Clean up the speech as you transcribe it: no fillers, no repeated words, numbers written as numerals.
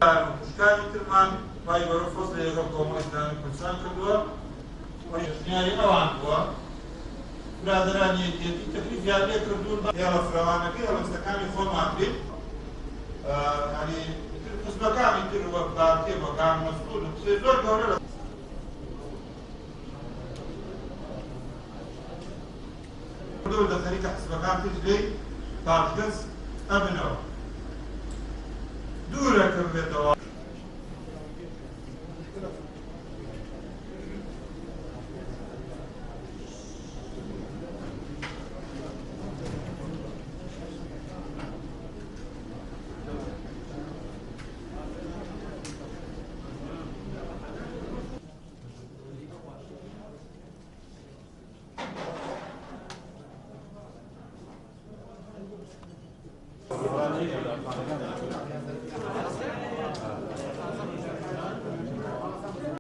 مشكانی ترمان پای گەورە فەزڵی لەگەڵ کۆمەڵی ئیسلامی کوردستان کردووە و ژنیاری ئەوان بووە برادرانی یەکێتی تەکلیفیان لێ کردوون یا لە فراوانەکەی هەڵوێستەکانی خۆمان بێت ینی قسمەکانی تر وەک بارتێ وەکان مەسئول و قسەی زۆر گەورە لە لە خەریکە حزبەکان تر لێی پاڵگەز ئەبنەوە دوورەکەم بێتەوە